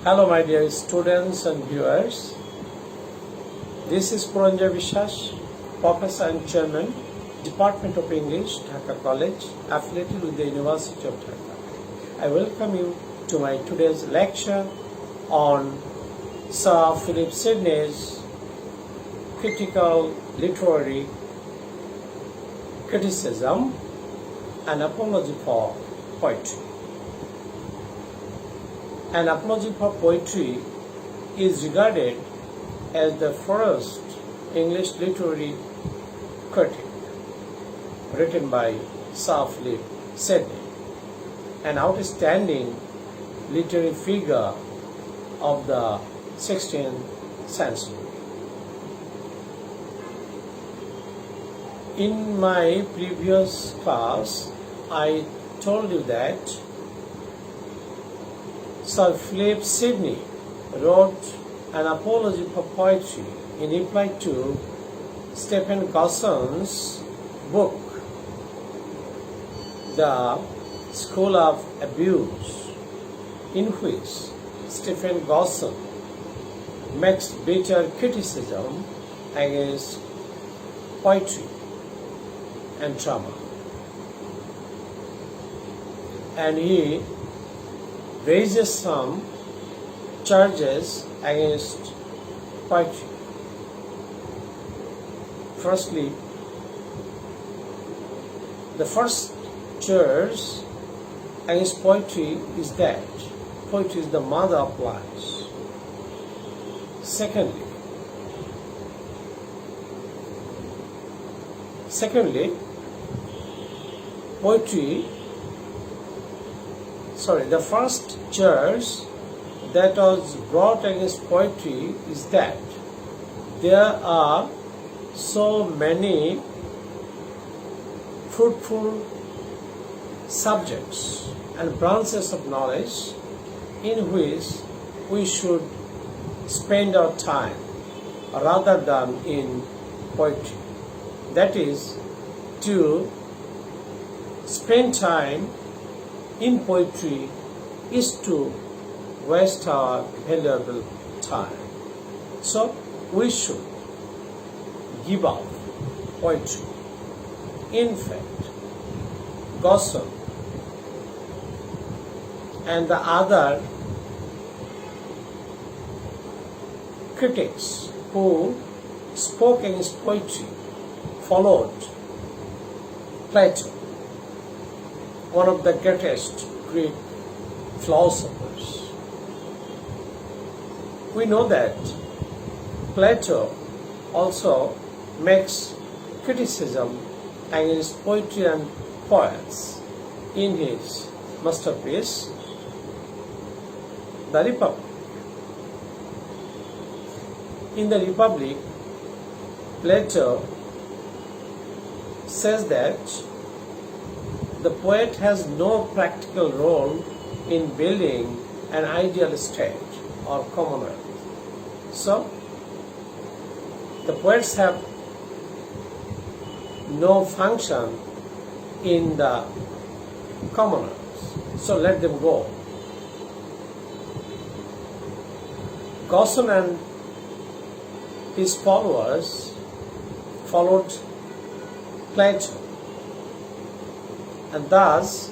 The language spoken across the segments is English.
Hello my dear students and viewers. This is Puranjay Biswas, Professor and Chairman, Department of English, Dhaka College, affiliated with the University of Dhaka. I welcome you to my today's lecture on Sir Philip Sidney's critical literary criticism, An Apology for Poetry. An Apology for Poetry is regarded as the first English literary critic written by Sir Philip Sidney, an outstanding literary figure of the 16th century. In my previous class, I told you that Sir Philip Sidney wrote An Apology for Poetry in reply to Stephen Gosson's book, The School of Abuse, in which Stephen Gosson makes bitter criticism against poetry and drama. And he raises some charges against poetry. Firstly, the first charge against poetry is that poetry is the mother of lies. Secondly, the first charge that was brought against poetry is that there are so many fruitful subjects and branches of knowledge in which we should spend our time rather than in poetry. That is, to spend time in poetry is to waste our valuable time. So we should give up poetry. In fact, Gosson and the other critics who spoke against poetry followed Plato, one of the greatest Greek philosophers. We know that Plato also makes criticism against poetry and poets in his masterpiece, The Republic. In The Republic, Plato says that the poet has no practical role in building an ideal state or commonwealth. So, the poets have no function in the commonwealth. So let them go. Gosson and his followers followed Plato, and thus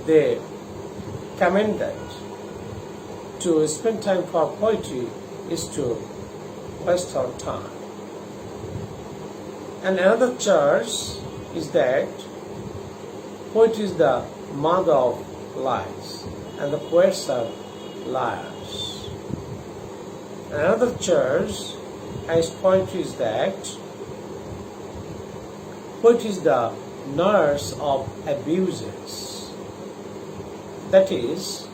they commented to spend time for poetry is to waste our time. And another charge is that poetry is the mother of lies and the poets are liars. Another charge against poetry is that poetry is the nurse of abuses. That is,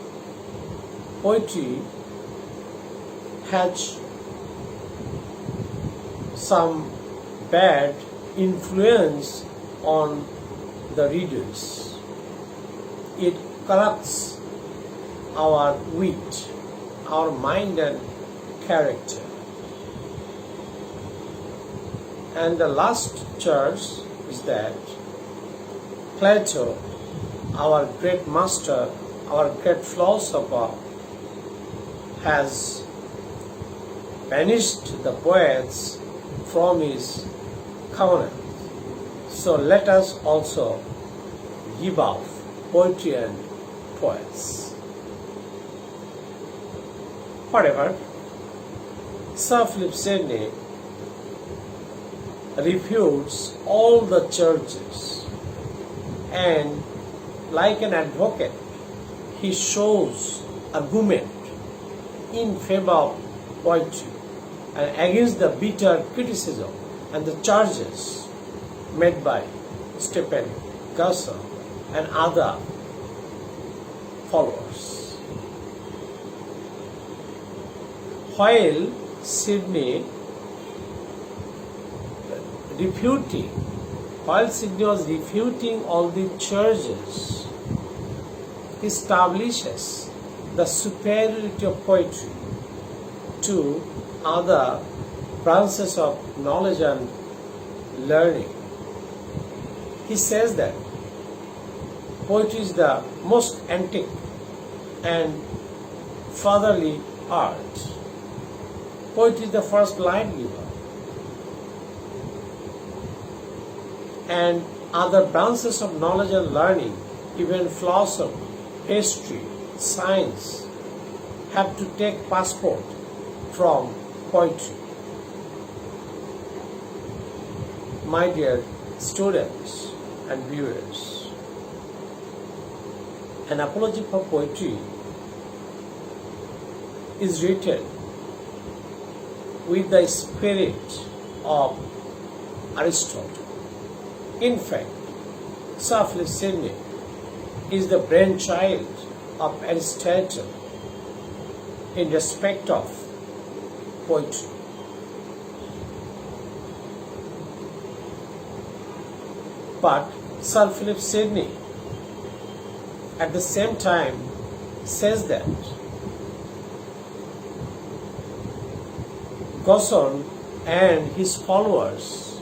poetry has some bad influence on the readers. It corrupts our wit, our mind and character. And the last charge is that Plato, our great master, our great philosopher, has banished the poets from his covenant. So let us also give up poetry and poets. However, Sir Philip Sidney refutes all the churches, and like an advocate, he shows argument in favor of poetry and against the bitter criticism and the charges made by Stephen Gusson and other followers. While Sidney was refuting all the churches, he establishes the superiority of poetry to other branches of knowledge and learning. He says that poetry is the most antique and fatherly art. Poetry is the first light giver. And other branches of knowledge and learning, even philosophy, history, science, have to take passport from poetry. My dear students and viewers, an apology for poetry is written with the spirit of Aristotle. In fact, Sir Philip Sidney is the brainchild of Aristotle in respect of poetry. But Sir Philip Sidney at the same time says that Gusson and his followers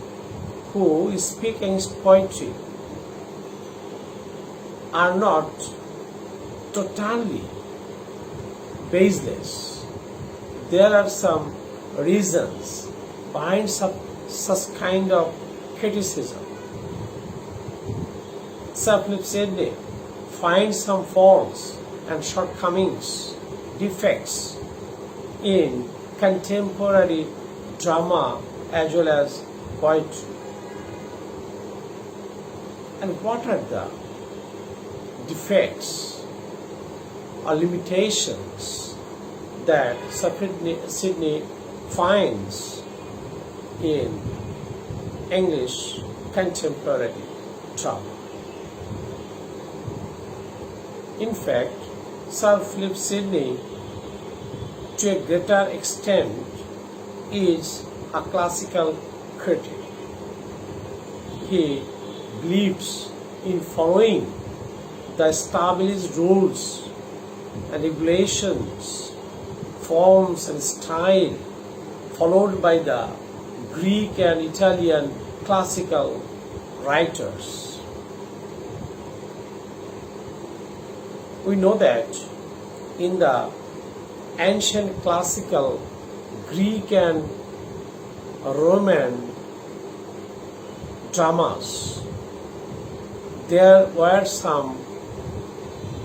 who speak against poetry are not totally baseless. There are some reasons behind such kind of criticism. Sir Philip Sidney finds some faults and shortcomings, defects in contemporary drama as well as poetry. And what are the defects or limitations that Sir Sidney finds in English contemporary drama? In fact, Sir Philip Sidney, to a greater extent, is a classical critic. He believes in following the established rules and regulations, forms and style followed by the Greek and Italian classical writers. We know that in the ancient classical Greek and Roman dramas, there were some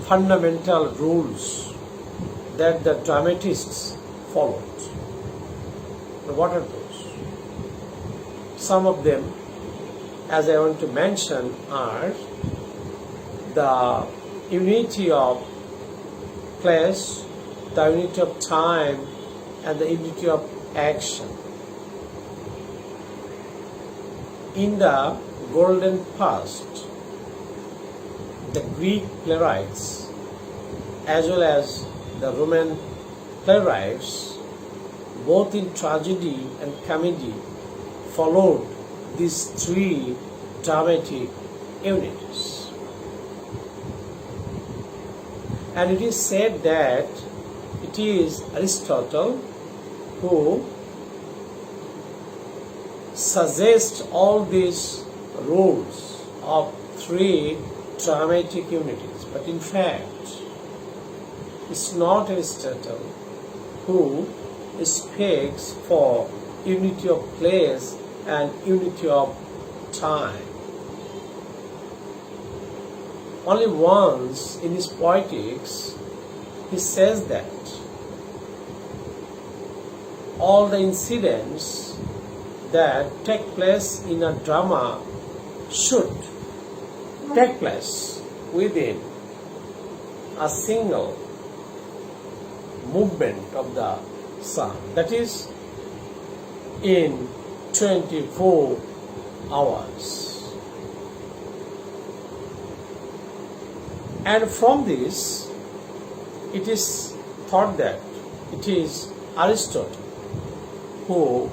fundamental rules that the dramatists followed. Now, what are those? Some of them, as I want to mention, are the unity of place, the unity of time, and the unity of action. In the golden past, the Greek playwrights as well as the Roman playwrights, both in tragedy and comedy, followed these three dramatic unities. And it is said that it is Aristotle who suggests all these rules of three dramatic unities. But in fact, it's not Aristotle, who speaks for unity of place and unity of time. Only once in his poetics he says that all the incidents that take place in a drama should take place within a single movement of the sun, that is in 24 hours. And from this, it is thought that it is Aristotle who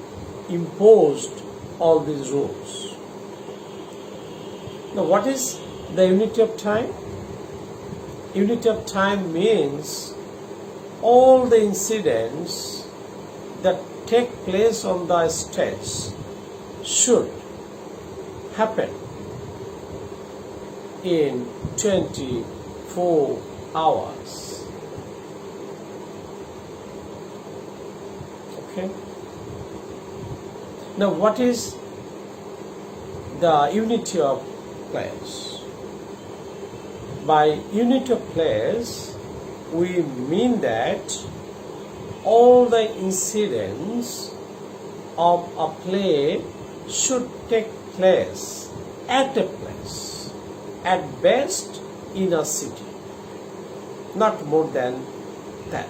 imposed all these rules. Now, what is the unity of time? Unity of time means all the incidents that take place on the stage should happen in 24 hours. Okay? Now, what is the unity of place? By unity of place, we mean that all the incidents of a play should take place at a place, at best in a city, not more than that.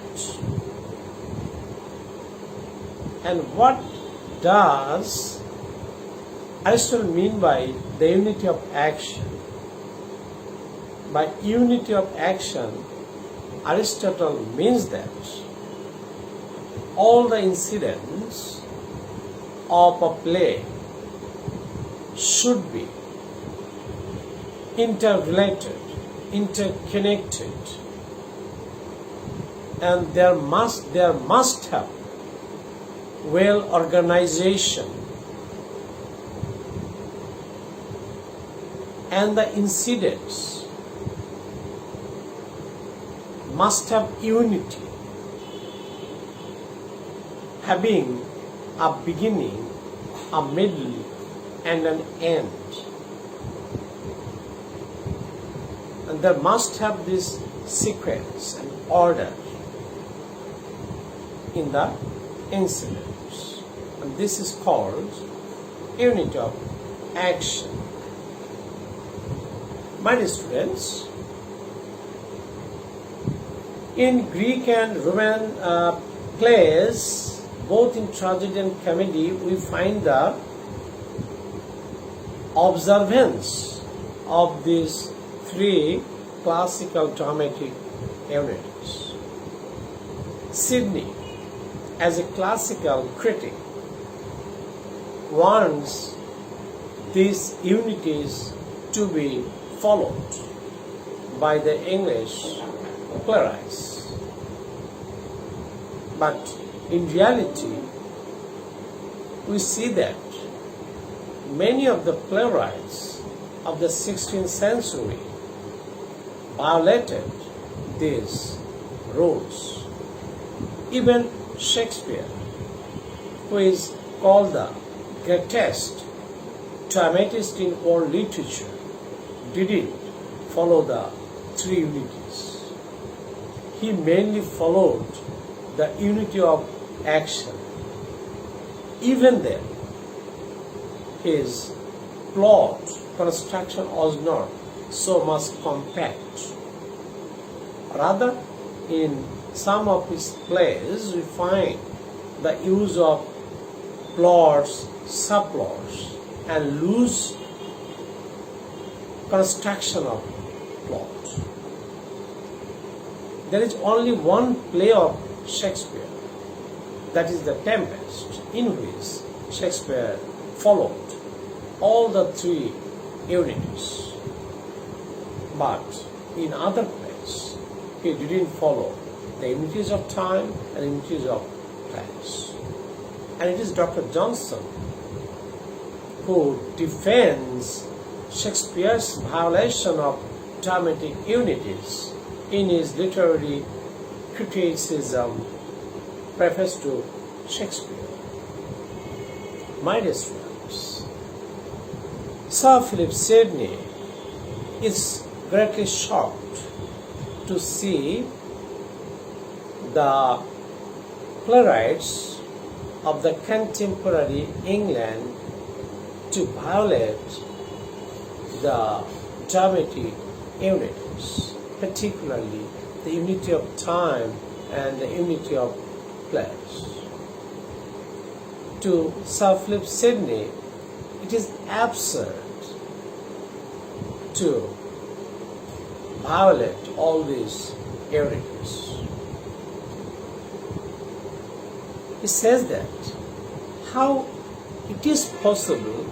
And what does Aristotle mean by the unity of action? By unity of action, Aristotle means that all the incidents of a play should be interrelated, interconnected, and there must have well organization, and the incidents must have unity, having a beginning, a middle, and an end. And there must have this sequence and order in the incidents. And this is called unity of action. My dear students, in Greek and Roman plays, both in tragedy and comedy, we find the observance of these three classical dramatic unities. Sidney, as a classical critic, wants these unities to be followed by the English playwrights. But in reality, we see that many of the playwrights of the 16th century violated these rules. Even Shakespeare, who is called the greatest dramatist in world literature, didn't follow the three unities. He mainly followed the unity of action. Even then, his plot construction was not so much compact. Rather, in some of his plays, we find the use of plots, subplots, and loose construction of plot. There is only one play of Shakespeare, that is The Tempest, in which Shakespeare followed all the three unities. But in other plays, he didn't follow the unities of time and unities of place. And it is Dr. Johnson who defends Shakespeare's violation of dramatic unities in his literary criticism preface to Shakespeare. My dear students, Sir Philip Sidney is greatly shocked to see the playwrights of the contemporary England to violate the dramatic unities, particularly the unity of time and the unity of place. To Sir Philip Sidney, it is absurd to violate all these unities. He says that how it is possible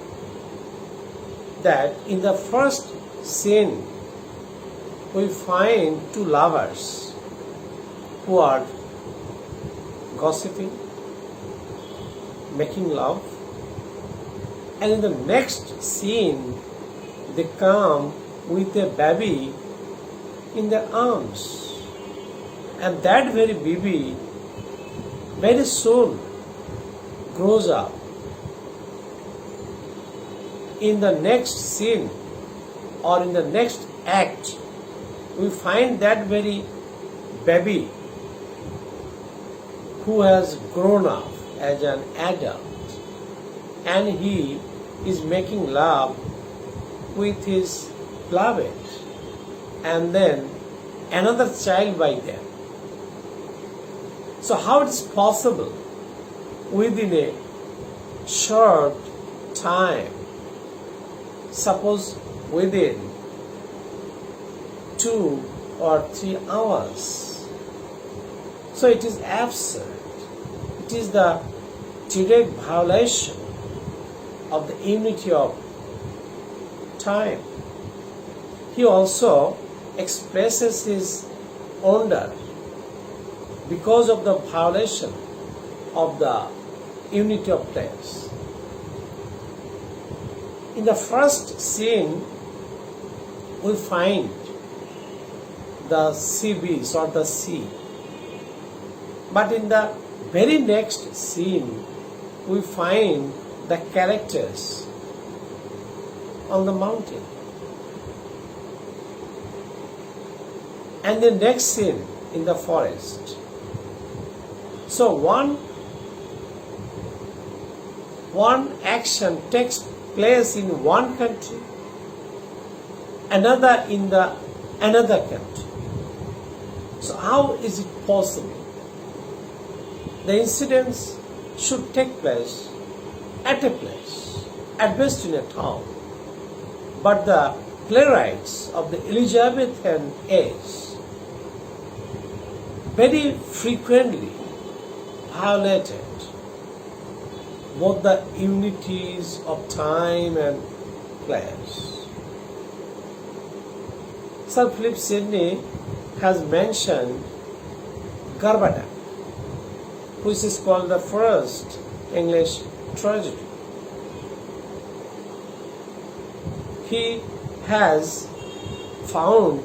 that in the first scene we find two lovers who are gossiping, making love, and in the next scene they come with a baby in their arms, and that very baby very soon grows up. In the next scene or in the next act, we find that very baby who has grown up as an adult, and he is making love with his beloved, and then another child by them. So how it is possible within a short time, suppose within 2 or 3 hours? So it is absurd. It is the direct violation of the unity of time. He also expresses his wonder because of the violation of the unity of place. In the first scene, we find the sea beast or the sea. But in the very next scene, we find the characters on the mountain. And the next scene in the forest. So one action takes place in one country, another in the another country. So how is it possible? The incidents should take place at a place, at best in a town. But the playwrights of the Elizabethan age very frequently violated both the unities of time and place. Sir Philip Sidney has mentioned Garbada, which is called the first English tragedy. He has found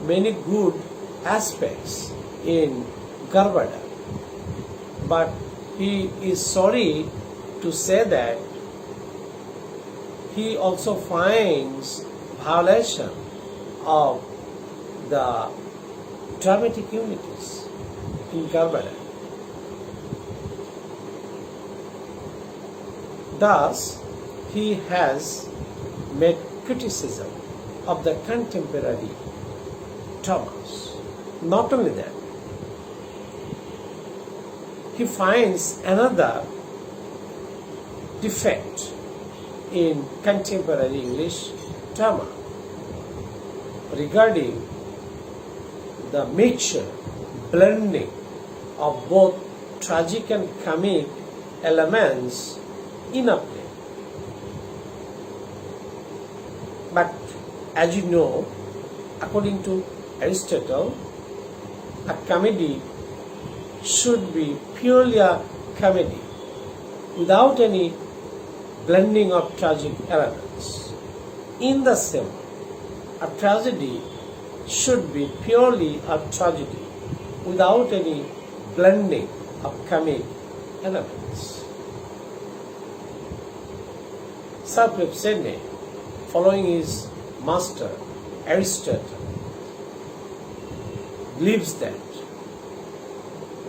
many good aspects in Garbada, but he is sorry to say that he also finds violation of the dramatic unities in Garbada. Thus, he has made criticism of the contemporary dramas. Not only that, he finds another defect in contemporary English drama regarding the mixture, blending of both tragic and comic elements in a play. But as you know, according to Aristotle, a comedy should be purely a comedy without any blending of tragic elements. In the same way, a tragedy should be purely a tragedy without any blending upcoming elements. Sir Prof. Sidney, following his master Aristotle, believes that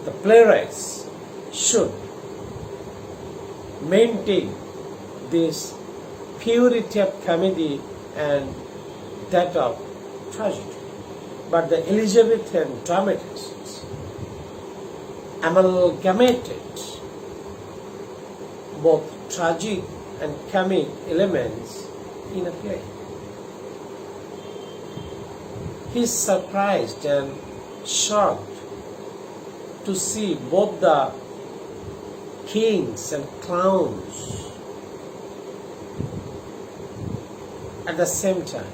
the playwrights should maintain this purity of comedy and that of tragedy. But the Elizabethan dramatists amalgamated both tragic and comic elements in a play. He is surprised and shocked to see both the kings and clowns at the same time.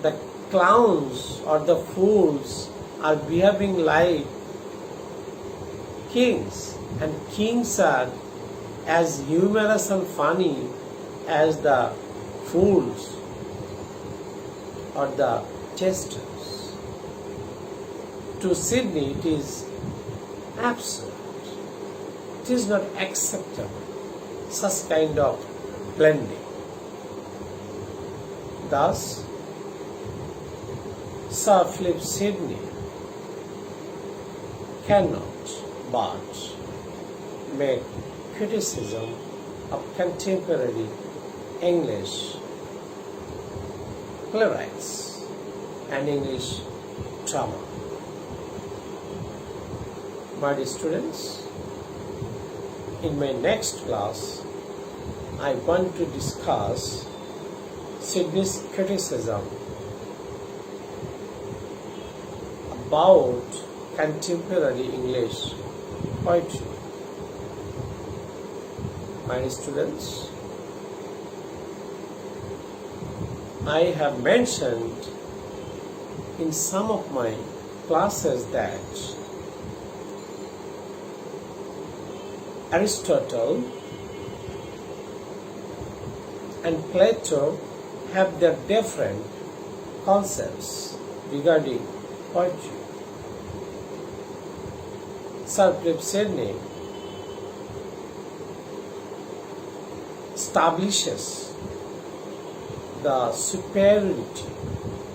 The clowns or the fools are behaving like kings, and kings are as humorous and funny as the fools or the jesters. To Sidney, it is absurd. It is not acceptable, such kind of blending. Thus, Sir Philip Sidney cannot but make criticism of contemporary English playwrights and English drama. My dear students, in my next class, I want to discuss Sidney's criticism about contemporary English poetry. My dear students, I have mentioned in some of my classes that Aristotle and Plato have their different concepts regarding poetry. Sir Prof. Sidney establishes the superiority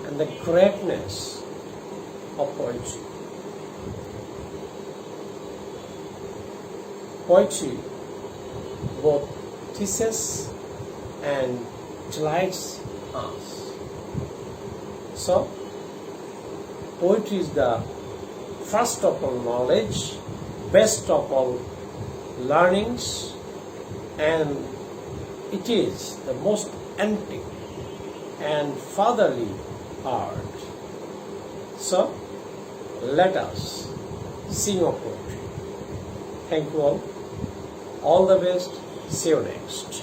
and the greatness of poetry. Poetry both teaches and delights us. So, poetry is the first of all knowledge, best of all learnings, and it is the most antique and fatherly art. So, let us sing of poetry. Thank you all. All the best. See you next.